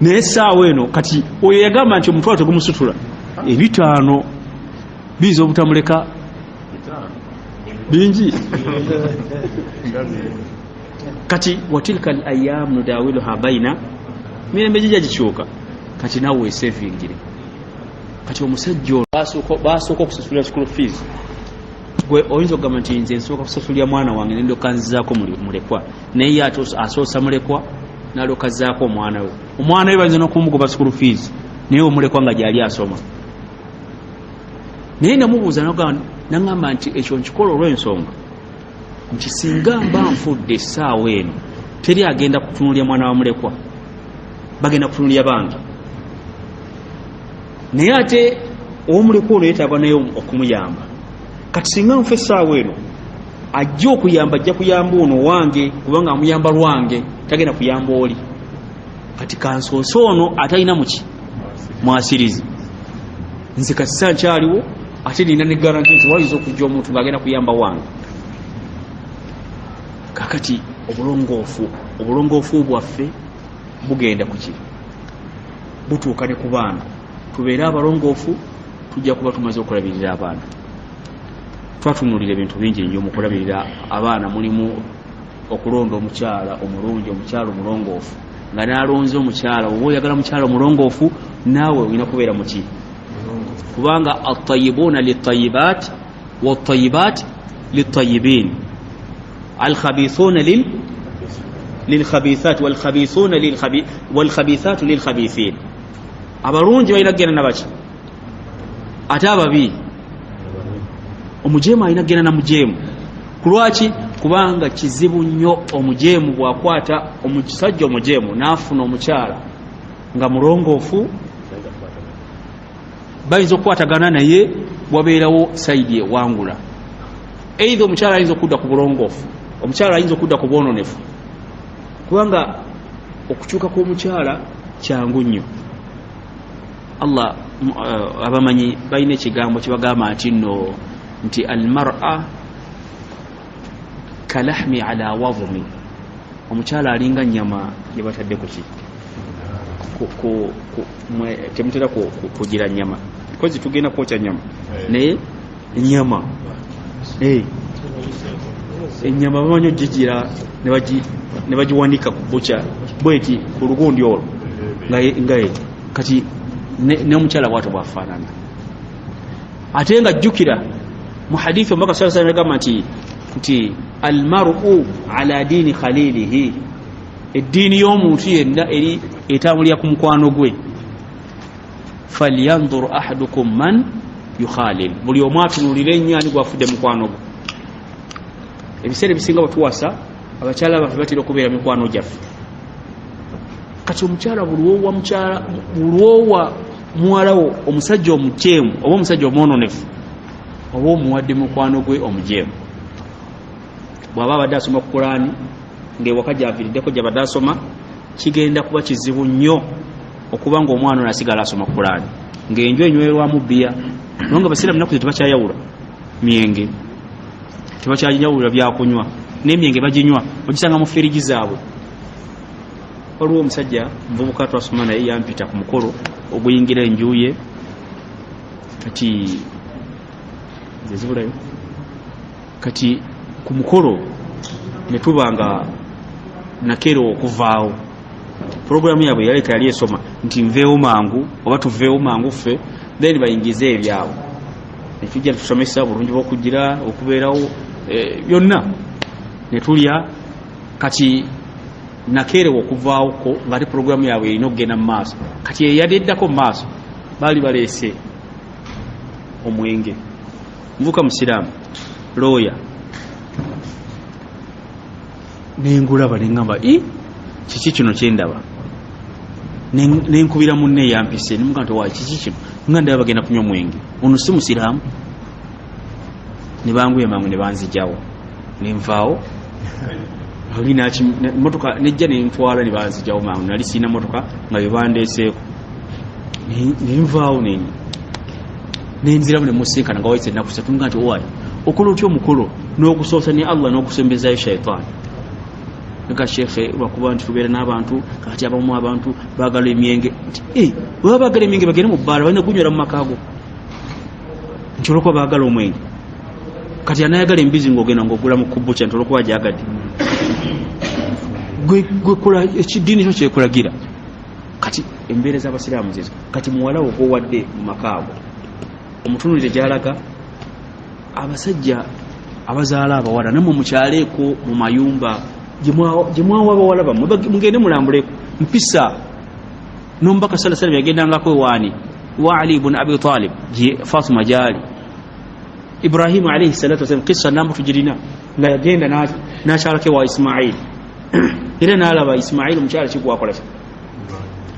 naye essaawa eno kati oyo yagamba nti omutwalo tegumusutula 5 biza obutamuleka bingi kati watilka al-ayyam nudawiluha baina mirembe gijja gikyuka kati nawe weesevingire. Kati omusajja olwo basooka okusasulira school fees, gwe oyinza okugamba nti nze nsooka kusasulira mwana wange nendoka nzizaako mulekwa, naye ye asoosa mulekwa n'alyoka azzaako omwana we. Omwana we bayinza n'okumugoba school fees naye omulekwa nga gyali asoma. Naye namubuuza naŋŋamba nti ekyo nkikola olw'ensonga nti singa mba nfudde essaawa eno teri agenda kutunulya mwana wa mulekwa, bagenda kutunulya bangi. Naye ate ow'omulekwa ono yeetaaga naye okumuyamba. Kati singa nfa essaawa eno ajja okuyamba, ajja kuyamba ono wange kubanga amuyamba lwange, tagenda kuyamba oli. Kati kansoose ono atalina muki mwasirizi, nze kati sankyaliwo ate nina ne garanti nti wayinza okujja omuntu ng'agenda kuyamba wange. Kakati obulongoofu bwaffe bugenda ku ki, butuuka ne ku baana. Tubeere abalongoofu, tujja kuba tumaze okulabirira abaana. Twatunulira ebintu bingi nnyo mu kulabirira abaana, mulimu okulonda omukyala omulungi, omukyala omulongoofu. Nga n'alonze omukyala, oba oyagala mukyala omulongoofu naawe olina kubeera muki, kubanga at-tayyibuna lit-tayyibat wat-tayyibat lit-tayyibin, al-khabithuna lil-khabithat wal-khabithuna wal-khabithatu lil-khabithin. Abalungi balina kugenda nabaki, ate ababi omujeemu alina kugenda na mujeemu. Kulwaki? Kubanga kizibu nnyo omujeemu bwakwata omusajja omujeemu n'afuna omukyala nga mulongoofu, bayinza okukwatagana naye wabeerawo sayidi ewangula. Either omukyala ayinza okudda ku bulongoofu, omukyala ayinza okudda ku bwononefu, kubanga okukyuka kw'omukyala kyangu nnyo. Allah abamanyi balina ekigambo kibagamba nti almar'a kalahmi ala wadhmi, omukyala alinga nyama yebatadde ku ki, temutera kugira nyama, kozi tugenda kwokya nyama naye nyama enyama bamanyi ogigira ne bagiwanika ku bucha bweti ku lugundi olwo nga kati n'omukyala bw'atyo bwafaanana. Ate nga jjukira mu hadithi omubaka sallallahu alayhi wa sallam nti almar'u ala diini khalilihi, eddiini y'omuntu yenna eri etambulira ku mukwano gwe. falyanzur ahadukum man yukhalil, buli omu atunuulire ennyo ani gwafudde mukwano gwe. Ebiseera ebisinga batuwasa abakyala baffe batera okubeera mikwano gyaffe. Kati omukyala bulwowa muwalawo omusajja omujeemu oba omusajja omwononefu oba omuwadde mukwano gwe omujeemu, bw'aba abadde asoma ku Qur'ani ng'ewaka gy'aviiriddeko gy'abadde asoma, kigenda kuba kizibu nnyo okuba ng'omwana ono asigala asoma ku Qur'ani ng'enju enywerwamu bbiya. Naye nga basiraamu nnaku ze tebakyayawula myenge, tebakyayawula byakunywa, n'emyenge baginywa ogisanga mu ferigi zaabwe. Waliwo omusajja muvubuka twasoma naye yampita ku mukolo oguyingira enju ye, kati zezibulayo, kati ku mukolo ne tubanga nakero okuvaawo. Programu yaabwe yali esoma nti nveewo mangu oba tuveewo mangu ffe, then bayingize ebyabo ne tujja tusomesa bulungi bw'okugira okubeerawo byonna ne tulya. Kati nakerewa okuvaawoko ng'ate programu yaabwe erina okugenda mu maaso. Kati eyadeddako mu maaso baali baleese omwenge. Nvuka musiraamu looya nengulaba neŋŋamba kiki kino kyendaba, nenkubira munne yampise nemuga nti waayi kiki kino, nga ndaba bagenda kunywa omwenge, ono si musiraamu. Ne banguya mangu ne banzijawo nenvaawo. Motoka nejja nentwala ne banzijawo mangu, nali siina motoka nga bebandeeseeko. Nenvaawo nenziramu nemusinkana nga wayise ennaku ssatu nga nti waayi okola otya omukolo n'okusoosa ne Allah n'okusembezayo shaitaani. Nga shekhe lwakuba nti tubeera n'abantu kati abamu abantu baagala emyenge nti baba baagala emyenge bagende mu bbaala balina kunywera mu makaago nti olwokuba baagala omwenge. Kati anayagala embizi ng'ogenda ng'ogula mu kubucha nti olwokuba gyagadde gwe kola ekidiini kyo kyekulagira. Kati embeera z'abasiraamu zizo kati muwala wo gwowadde mu makaago omutunulire gyalaga abasajja abazaala abawala namwe mukyaleeko mu mayumba gye mwawa abawala bammwe mugende mulambuleko mpisa n'omubaka sala salam yagendangako ewaani wa Ali ibn Abi Talib gye Fatima gyali Ibrahimu alayhi salatu wasalam kissa nambu tugirina nga yagenda n'akyalako ewa Ismail era n'alaba Ismail omukyala kigwakola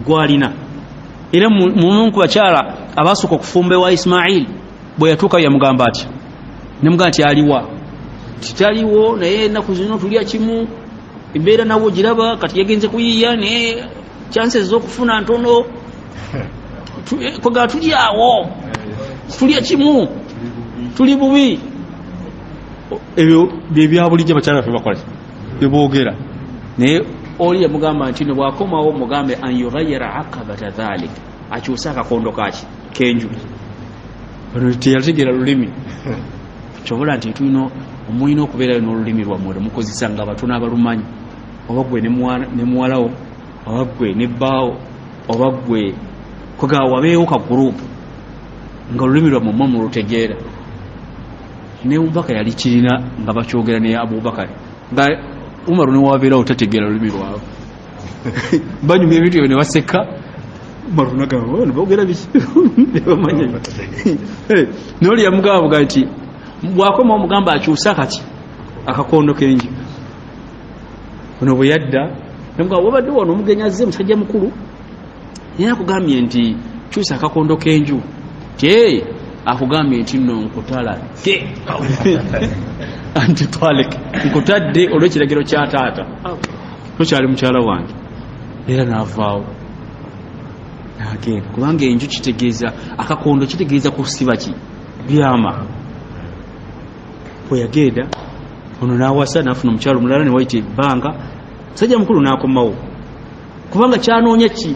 gwalina era mumu ku bakyala abasooka okufumba ewa Ismail bwe yatuuka yamugamba ati nemugamba nti aliwa titaliwo naye ennaku zino tulya kimu embeera nawo giraba kati yagenze kuyiiya naye chances z'okufuna ntono kwegala tuli awo tulya kimu tuli bubi ebyo byebyabulijjo abakyala baffe bakola byeboogera naye oli yamugamba nti no bwakomawo mugambe an yughayira akabata dhalik akyusa akakondo kaki kenju ono teyategeera lulimi kyobola nti tulina omulina okubeerayo n'olulimi lwammwe mukozesa nga batono abalumanyi oba gwe ne muwalawo oba gwe ne bbaawo oba gwe kwegala wabeewo ka gurupu nga olulimi lwammwe mwe mulutegeera ne Abubakar yali kirina nga bakyogera ne Abubakar nga Umaru ne wabeerawo tategeera olulimi lwabwe banyuma ebintu ebyo ne baseka Umaru nagamba boogera biki nebamanya n'oli yamugamba nti bwakoma omugamba akyusa kati akakondo kenji ono bwe yadda namugamba wabadde wano omugenya azze musajja mukulu naye akugambye nti kyusa akakondo kenju ti akugambye nti nno nkutala antitwalik nkutadde olw'ekiragiro kya taata tokyali mukyala wange era naavaawo nagenda kubanga enju kitegeeza akakondo kitegeeza kusiba ki byama bwe yagenda ono n'awasa n'afuna omukyalo mulala ne wayita ebbanga musajja mukulu n'akomawo kubanga kyanoonya ki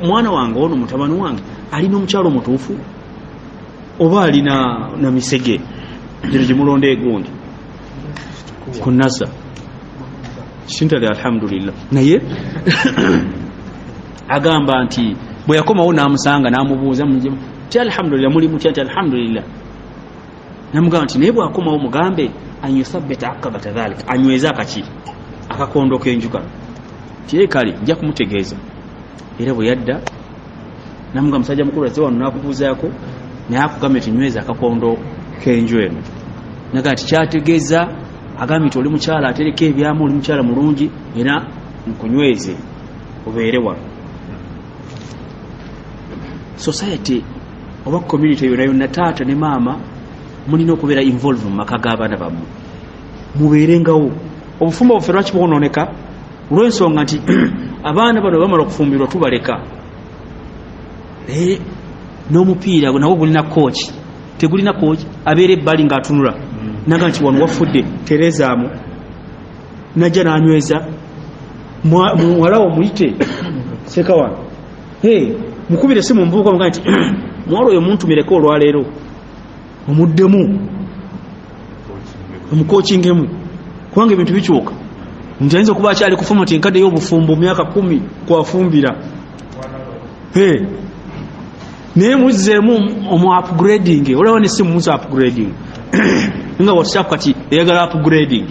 mwana wange ono mutabani wange alina omukyalo mutuufu oba alina na misege gino gimulonda egundi kunasa kintali alhamdulillah naye agamba nti bwe yakomawo n'amusanga n'amubuuza ti alhamdulillah muli mutya nti alhamdulillah namugamba nti naye bwakomawo mugambe an yuthabbita akabata dhalik anyweza akaki akakondo kenjuka tiye kale nja kumutegeeza era bwe yadda namugamba musajja mukulu azze wano n'akubuuzaako naye akugambye nti nyweza akakondo kenju eno naga nti kyategeeza agambye nti oli mukyala atereka ebyamu oli mukyala mulungi era nkunyweze obeere wano society oba community yonna yonna taata ne maama mulina okubeera involve mu maka g'abaana bammwe mubeerengawo obufumbo buffe lwaki bwonooneka olw'ensonga nti abaana bano bamala okufumbirwa tubaleka naye n'omupiira nawo gulina kooki tegulina kooki abeera ebbali ng'atunula naga nti wano wafudde terezaamu najja n'anyweza muwalawo muyite seka wano mukubire si mumubuuka muga nti mwala oyo muntumireko olwaleero omuddemu omukookingemu kubanga ebintu bikyuka nti ayinza okuba akyali kufuma ti nkadde y'obufumbo myaka 10 kwafumbira naye muzzeemu omu upgrading olaba ne si muza upgrading nga whatsapp kati eyagala upgrading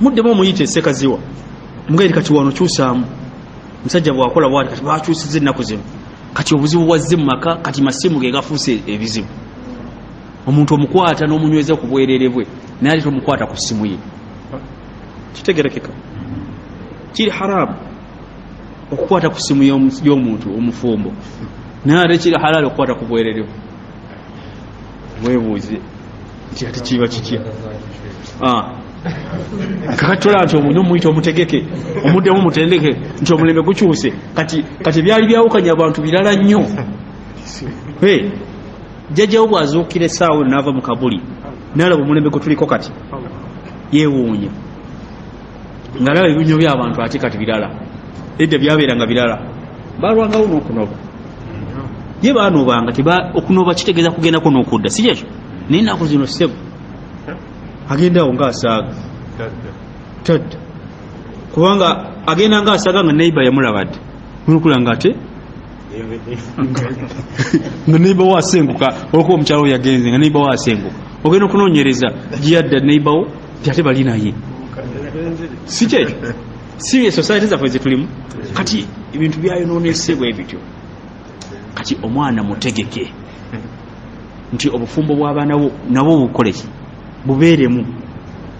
muddemu omuyite sekaziwa mugairi kati wano kyusaamu musajja bwakola bwati kati bakyusiza ennaku zino kati obuzibu bwazze mu maka kati masimu ge gafuuse ebizibu omuntu omukwata n'omunyweza ku bwerere bwe naye ate tomukwata ku ssimu ye kitegerekeka kiri haramu okukwata ku ssimu y'omuntu omufumbo naye ate kiri halaali okukwata ku bwerere bwe weebuuze nti ate kiba kikya kakatola nti omunyo omuyita omutegeke omuddemu mutendeke nti omulembe gukyuse kati byali byawukanya abantu birala nnyo jjajjawo bwazuukira essaawa n'ava mu kabuli nalaba omulembe gwe tuliko kati yeewuunya ng'alaba ebinyo by'abantu ate kati birala edda byabeeranga birala balwangawo n'okunoba ye baanobanga okunoba kitegeeza kugendako n'okudda si kyekyo naye ennaku zino ssebo agendawo ng'asaaga tadda kubanga agenda ng'asaaga nga neiba yamulabadde mulukula ngate nga neighbor wa asenguka olwo omukyalo yagenze nga neighbor wa asenguka ogenda okunoonyereza giyadda neighbor wo ate bali naye si kyekyo si society zaffe zetulimu kati ebintu byayonoonese bwe bityo kati omwana mutegeke nti obufumbo bw'abaana bo nabo bukoleki bubeeremu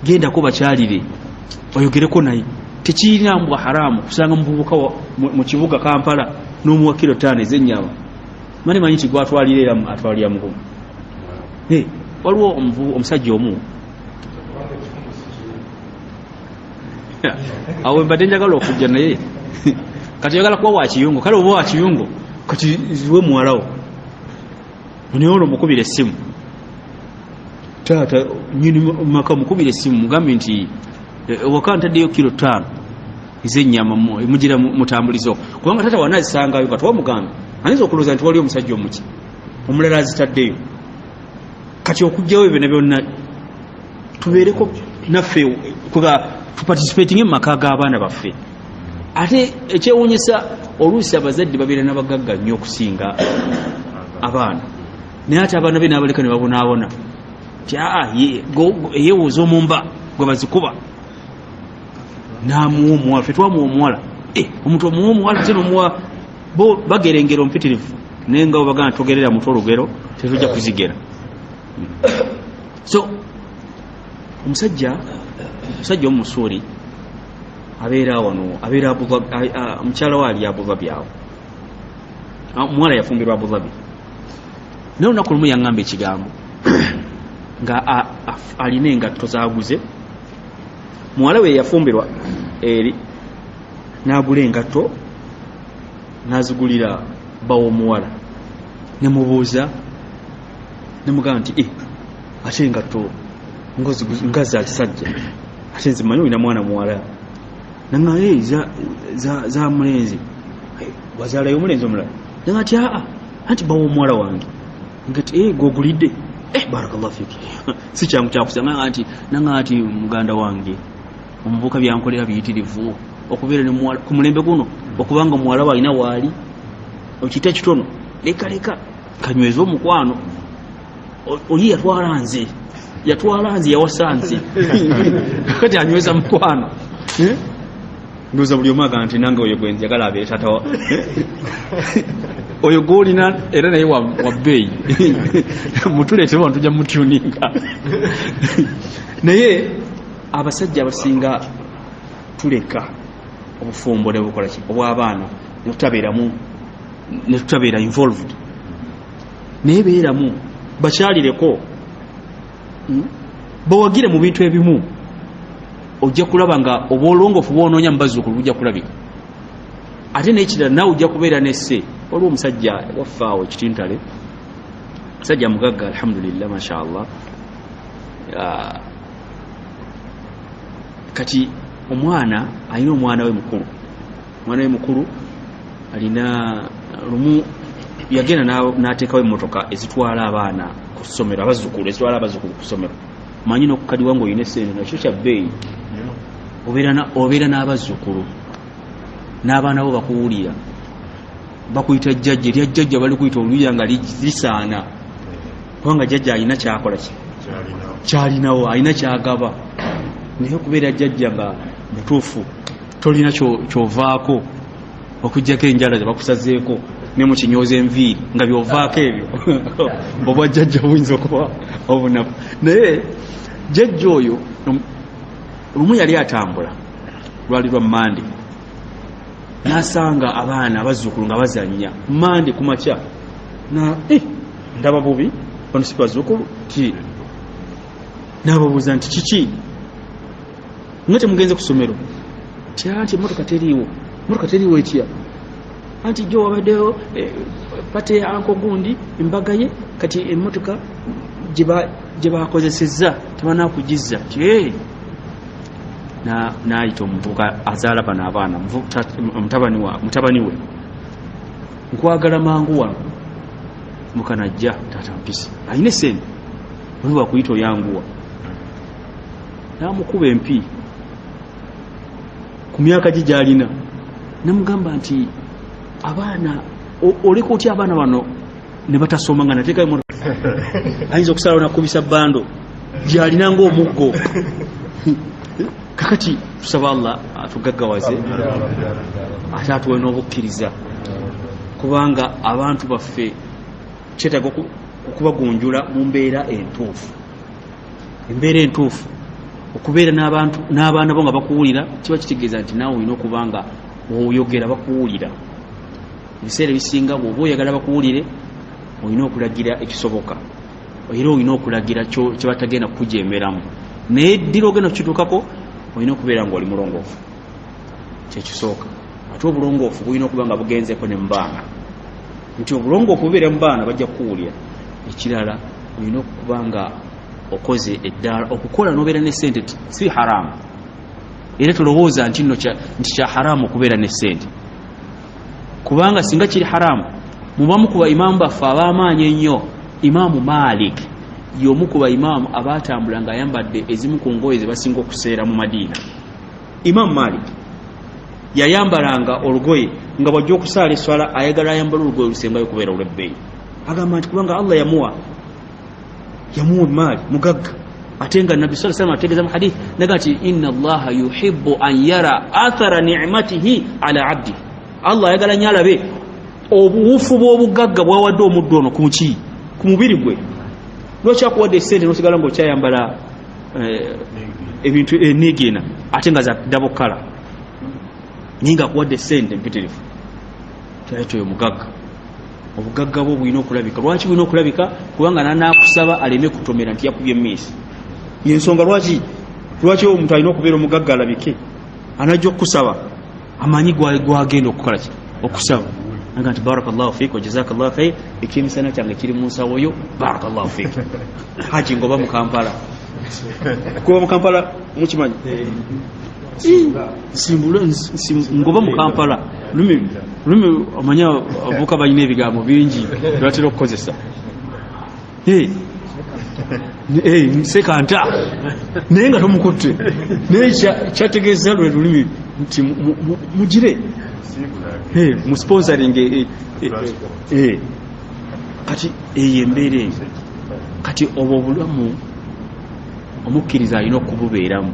gendako bakyalire oyogereko naye tekirina mbwa haramu kusanga muvubuka mu kibuga Kampala n'omuwa kilo 5 ez'ennyama manyi nti gwatwalira era atwalira mugumu waliwo omusajja omu awo mbadde njagala okujja naye kati yagala kuba wakiyungo kale oba wakiyungo kati ziwe muwalawo naye ono mukubira essimu taata nyini maka mukubira essimu mugambe nti waka ntaddeyo kilo 5 ez'ennyama mugira mutambulizo kubanga taata wanazisangayo kati wamugambe ayinza okulooza nti waliyo omusajja omuki omulala azitaddeyo kati okugjawo ebyo byonna tubeereko naffe kuba tuparticipating mu maka g'abaana baffe ate ekyewuunyisa oluusi abazadde babeera n'abagagga nnyo okusinga abaana naye ate abaana be n'abaleka ne babonaabona ti yeewuuza omumba gwe bazikuba n'amuwa omuwala ffe twamuwa omuwala omuntu omuwa omuwala ate nomuwa bo bagerengera ompitirivu naye nga bagana togerera muto olugero tetujja kuzigera so omusajja omusuuli abeera wano abeera mukyala we ali Abuzabi awo omuwala yafumbirwa Abuzabi naye olunaku lumu yaŋŋamba ekigambo nga alina engatto zaaguze muwala we yafumbirwa eri n'agula engatto n'azigulira bawo omuwala nemubuuza nemugamba nti ate engatto nga za kisajja ate nzimanyi olina mwana muwala naŋŋaye za mulenzi wazaalayo omulenzi omulala naŋa ati anti bawo omuwala wange ngati gwogulidde barakallahu fiki si kyangu kyakusanga naŋa ati muganda wange omuvuka byankolera biyitirivu okubeera ne muwala ku mulembe guno okubanga muwala we alina waali okiyita kitono leka kanyweza omukwano oli yatwala nze yawasanze kati anyweza mukwano ndowooza buli omu agamba nti nange oyo gwenjagala abeere tata oyo gwolina era naye wa bbeeyi mutuleetera wano tujja mutuninga naye abasajja abasinga tuleka obufumbo ne bukola ki obw'abaana ne tutabeera involved naye beeramu bakyalireko bawagire mu bintu ebimu ojja kulaba nga obwolongofu bwonoonya mu bazzukulu bujja kulabika ate n'ekirala naawe ojja kubeera nesse waliwo omusajja waffe awo ekitintale musajja mugagga alhamdulillah mashaallah kati alina omwana we mukulu alina lumu yagenda n'ateekawo emmotoka ezitwala abaana ku ssomero abazzukulu ku ssomero manyi n'okukadiwa nga olina essente nakyo kya bbeeyi obeera n'abazzukulu n'abaana bo bakuwulira bakuyita jjajja erya jjajja bali kuyita oluya nga lisaana kubanga jjajja alina kyakola kyalinawo alina kyagaba naye okubeera jjajja nga mutuufu tolina kyovaako okujjako enjala zebakusazeeko ne mukinyoza enviiri nga byovaako ebyo obwa jjajja buyinza okuba obunafu naye jjajja oyo lumu yali atambula lwali lwa Mande n'asanga abaana abazzukulu nga bazannya Mande ku makya ndaba bubi bano si bazzukulu ki n'ababuuza nti kiki nga temugenze ku ssomero anti emmotoka teriiwo etya anti jo wabaddeyo pate ya anko gundi embaga ye kati emmotoka gye bakozesezza tebanakugizza ti n'ayita omuvubuka azaala bano abaana mutabani we nkwagala mangu wano mukanajja taata mpisi alina essente oli wakuyita oyanguwa n'amukuba empi ku myaka gye gy'alina namugamba nti abaana oleka otya abaana bano ne batasoma nga nateekayo motoka ayinza okusalawo nakubisa bando gyalina ng'omuggo kakati tusaba Allah atugaggawaze ate atuwe n'obukkiriza kubanga abantu baffe kyetaaga okubagunjula mu mbeera entuufu okubeera n'abaana bo nga bakuwulira kiba kitegeeza nti naawe olina okuba nga oyogera bakuwulira. Ebiseera ebisinga bw'oba oyagala bakuwulire olina okulagira ekisoboka era olina okulagira kye batagenda kukujeemeramu, naye ddira ogenda kukituukako olina okubeera nga oli mulongoofu. Kyekisooka ate obulongoofu bulina okuba nga bugenzeko ne mu baana, nti obulongoofu bubeera mu baana bajja kukuwulira. Ekirala olina okuba nga okoze eddaala okukola n'obeera ne ssente si haramu, era tulowooza nti kya haramu okubeera ne ssente, kubanga singa kiri haramu mubamu ku baimaamu baffe ab'amaanyi ennyo. Imaamu Malik y'omu ku baimaamu abaatambula ng'ayambadde ezimu ku ngoye ze basinga okuseera mu Madiina. Imaamu Malik yayambalanga olugoye nga bw'ajja okusaala esswala ayagala ayambala olugoye olusembayo okubeera olw'ebbeeyi. Agamba nti kubanga Allah yamuwa maali mugagga, ate nga Nabbi sallallahu alayhi wa sallam ategeeza mu hadith naga nti inna Allaha yuhibbu an yara athara ni'matihi ala abdi. Allah ayagala nnyo alabe obuwufu bw'obugagga bwawadde omuddu ono ku mubiri gwe. Lwaki akuwadde essente n'osigala ng'okyayambala ebintu enigina ate nga za double color, naye nga akuwadde essente mpitirifu? Kyayita oyo mugagga. Obugagga bwo bulina okulabika. Lwaki bulina okulabika? Kubanga nanaakusaba aleme kutomera nti yakubye emmisi. Yensonga lwaki omuntu alina okubeera omugagga alabike? Anajja okukusaba amanyi gwagenda okukola ki? Okusaba naga nti barakallahu fiik wa jazakallahu khair, ekimisana kyange kiri mu nsawo yo, barakallahu fiik. Haji ngoba mu Kampala, kuba mu Kampala mukimanyi ngoba mu Kampala lumi omanya avuka balina ebigambo bingi batera okukozesa. Sekanta naye nga tomukotte, naye kyategeeza lwe lulimi nti mugire mu sponsoring kati eyo embeera eyo. Kati obwo obulamu omukkiriza alina okububeeramu,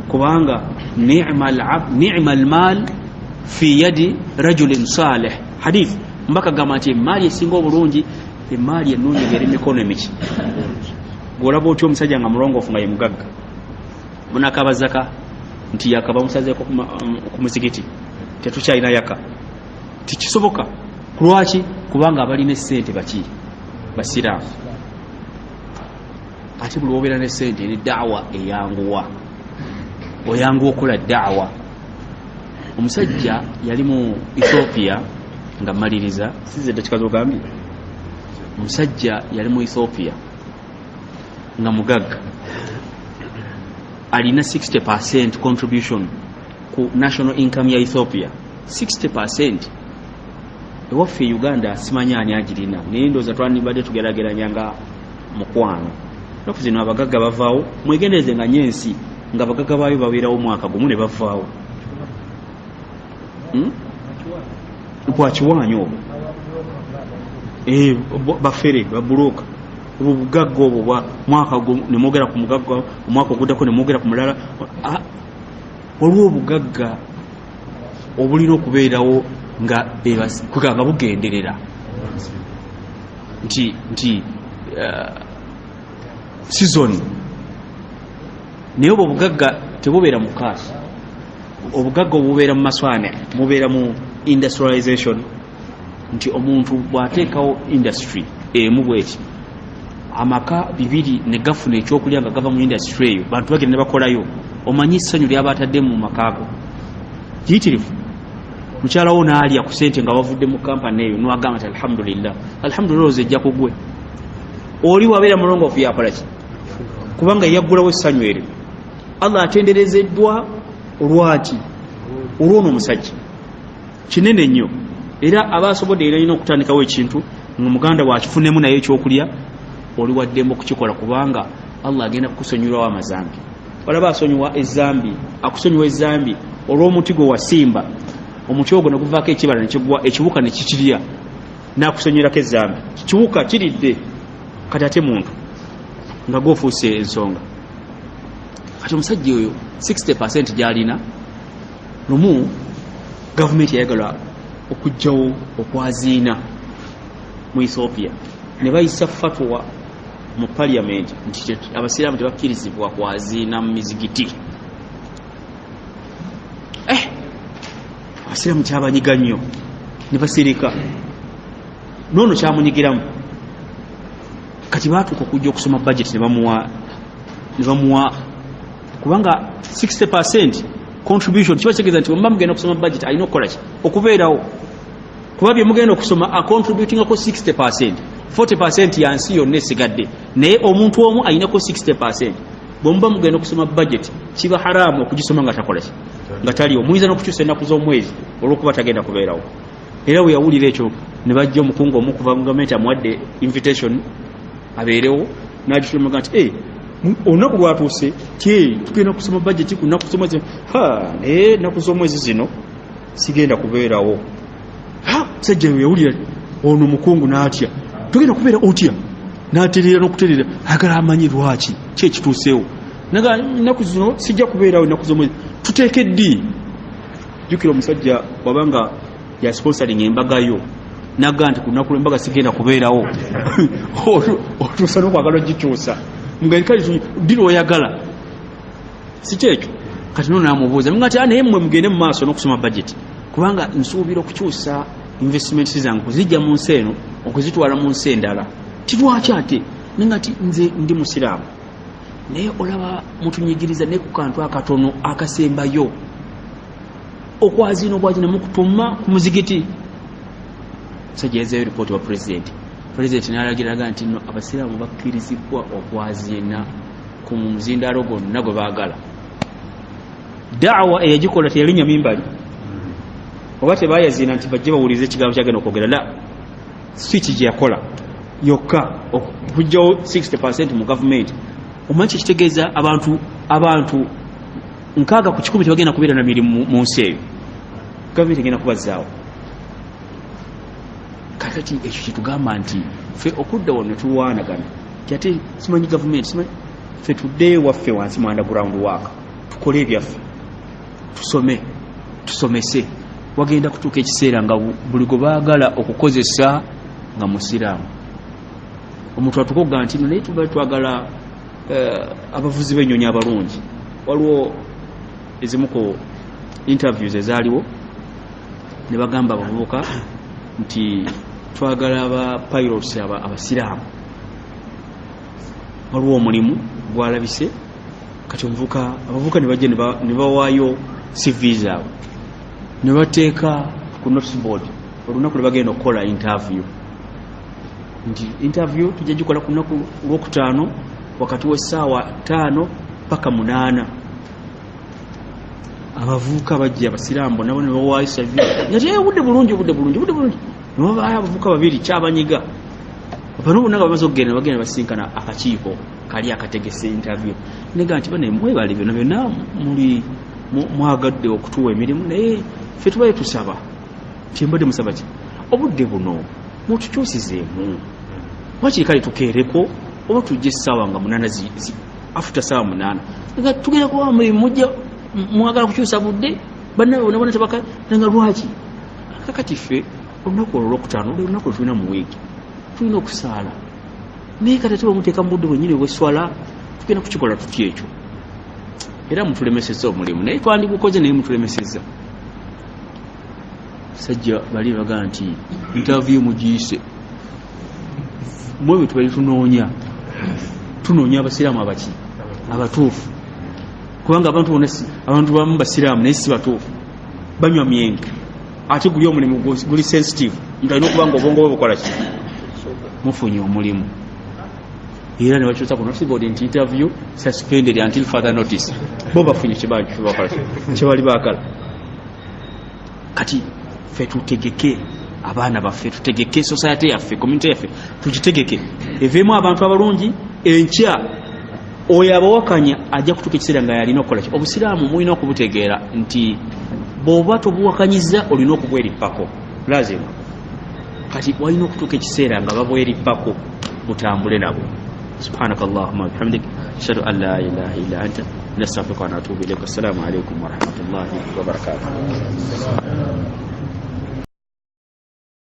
kubanga ni'ma almaal fi yadi rajulin salih. Hadith mbaka gamba nti emaali esinga obulungi emaali ennungi ngeri mikono emiki. Gwolaba otya omusajja nga mulongoofu nga ye mugagga munakaba zaka nti yakaba musazeeko ku muzigiti tetukyalina yaka, tikisoboka. Lwaki? Kubanga abalina essente basiraamu. Ate buli obeera n'essente ne daawa eyanguwa, oyanguwa okukola daawa. Omusajja yali mu Ethiopia nga maliriza, size dakika z'ogambye. Omusajja yali mu Ethiopia nga mugagga, alina 60% contribution ku national income ya Ethiopia. 60%. Ewaffe Uganda simanyi ani agirina, naye ndowooza twandibadde tugerageranya nga mukwano. Naku zino abagagga bavaawo, mwegendereze nga nyensi nga abagagga baayo babeerawo mwaka gumu ne bavaawo. Bwakiwaanyi obwo bafere babuloka obugagga obwo bwa mwaka gumu ne mwogera ku mugagga, omwaka oguddako ne mwogera ku mulala. Waliwo obugagga obulina okubeerawo nga bugenderera nti season, naye obwo obugagga tebubeera mu kaasi. Obugagga obubeera mu maswane mubeera mu industrialization, nti omuntu bw'ateekawo industry emu bweti, amaka bibiri ne gafuna ekyokulya nga gava mu industry eyo, bantu bagenda ne bakolayo, omanyi essanyu lyaba atadde mu makaago kiyitirivu. Mukyala wo n'alya ku ssente nga bavudde mu kampani eyo, n'agamba nti alhamdulillah ozejja ku gwe. Oli wabeera mulongoofu yakola ki? Kubanga yaggulawo essanyu eryo. Allah atenderezeddwa olwaki? Olw'ono omusajja kinene nnyo, era abasobodde era alina okutandikawo ekintu nga muganda wakifunemu naye ekyokulya, oli waddembe okukikola, kubanga Allah agenda kukusonyiwawo amazambi. Olaba asonyiwa ezambi, akusonyiwa ezambi olw'omuti gwe wasimba omuti ogwo neguvaako ekibala nekigwa ekiwuka nekikirya nakusonyerako ezambi kiwuka kiridde kati ate muntu nga gofuuse ensonga kati omusajja oyo 60% gyalina lumu gavumenti yayagala okugjawo okwaziina mu Ethiopia ne bayisa fatwa mu parliament nti abasiraamu tebakkirizibwa kwaziina mu mizigiti abasiraamu kyabanyiga nnyo ne basirika noono kyamunyigiramu kati baatuuka okujja okusoma budget ne bamuwa kubanga 60% contribution kiba kitegeeza nti bwemba mugenda okusoma budget alina okukolaki okubeerawo kuba bye mugenda okusoma acontributingako 60%, 40% yansi yonna esigadde naye omuntu omu alinako 60%. bwemba mugenda okusoma budget kiba haramu okugisoma nga takolaki nga taliwo muyinza n'okukyusa ennaku z'omwezi olw'okuba tagenda kubeerawo. Era we yawulira ekyo ne bajja omukungu omu kuva mu gavumenti amuwadde invitation abeerewo n'agitulaga nti olunaku lwatuuse tugenda kusoma budget ku nnaku z'omwezi naye ennaku z'omwezi zino sigenda kubeerawo. Sajja we yawulira ono omukungu n'atya tugenda kubeera otya n'aterera n'okuterera ayagala amanyi lwaki ki ekituuseewo naga ennaku zino sijja kubeerawo ennaku z'omwezi tuteeke ddi. Jjukira omusajja wabanga ya sponsoring embagayo naga nti ku lunaku lw'embaga sigenda kubeerawo otuusa n'okwagala ogikyusa nga kale ddi lw'oyagala si kyekyo. Kati nono namubuuza nga ati naye mmwe mugende mu maaso n'okusoma budget kubanga nsuubira okukyusa investments zange kuzijja mu nsi eno okuzitwala mu nsi endala. Tilwaki ate nenga ati nze ndi musiraamu naye olaba mutunyigiriza ne ku kantu akatono akasembayo okwazina obwazina mukutuma ku muzigiti. Sajjaezeyo ripoti wa president n'alagiraga nti no abasiraamu bakkirizibwa okwazina ku muzindaalo gwonna gwe baagala. Da'wa eyagikola teyalinya mimbali oba tebayazina nti bajje bawulirize ekigambo kyagenda okwogera la switch gye yakola yokka okujjawo 60% mu gavumenti. Omanyi kitegeeza abantu 6 ku 10 tebagenda kubeera na mirimu mu nsi eyo. Gavumenti egenda kubazaawo. Kakati ekyo kitugamba nti ffe okudda wano tuwaanagana kyate simanyi gavumenti simanyi ffe tudde waffe wansi mu underground work tukole ebyaffe tusomese. Wagenda kutuuka ekiseera nga buli gwe baagala okukozesa nga musiraamu. Omuntu atukoga nti naye tuba twagala abavuzi b'ennyonyi abalungi. Waliwo ezimuko interviews ezaaliwo ne bagamba abavubuka nti twagala aba pilots abasiraamu. Waliwo omulimu gwalabise kati abavubuka ne bajja ne bawaayo CV zaabwe ne bateeka ku notice board olunaku lwe bagenda okukola interview nti interview tujja gikola ku lunaku lwokutaano wakati w'essaawa 5 paka 8. Abavubuka bajja abasiraamu nabo ne bawaayo CV nti budde bulungi ne babaayo abavubuka 2 kyabanyiga. Bano bonna nga bamaze okugenda bagenda basinkana akakiiko kali akategese interview nega nti bane mwebale byonna muli mwagadde okutuwa emirimu naye ffe tubaye tusaba timbadde musaba ki obudde buno mutukyusizeemu wakiri kale tukeereko oba tujje essaawa nga 8 after ssaawa 8 nga tugenda kuba mulimu mujja mwagala kukyusa budde bannabe bona tebaka nga lwaki kakati ffe olunaku olwokutaano olunaku lwetulina mu wiiki tulina okusaala naye kati ate bamuteeka mu budde bwennyini bweswala tugenda kukikola tutya ekyo. Era mutulemesezza omulimu naye twandigukoze naye mutulemesezza. Sajja bali bagaa nti interview mugiyise mwebwe tubali tunoonya abasiraamu abatuufu kubanga abantu bamu basiraamu naye si batuufu banywa myenge ate guli omulimu guli sensitive nti alina okuba nga obwongo bwe bukola ki mufunye omulimu. Era ne bakyusa ku notice board nti interview suspended until further notice. Bo bafunye kye bali baagala. Kati ffe tutegeke abaana baffe tutegeke society yaffe community yaffe tugitegeke eveemu abantu abalungi enkya oyo abawakanya ajja kutuuka ekiseera nga yalina okukola ki. Obusiraamu mulina okubutegeera nti bw'oba tobuwakanyiza olina okubwerippako lazima kati walina okutuuka ekiseera nga babwerippako mutambule nabo. subhanaka allahumma bihamdik ashhadu an la ilaha illa anta nastaghfiruka wa natubu ilayk. Assalamu alaykum wa rahmatullahi wa barakatuh.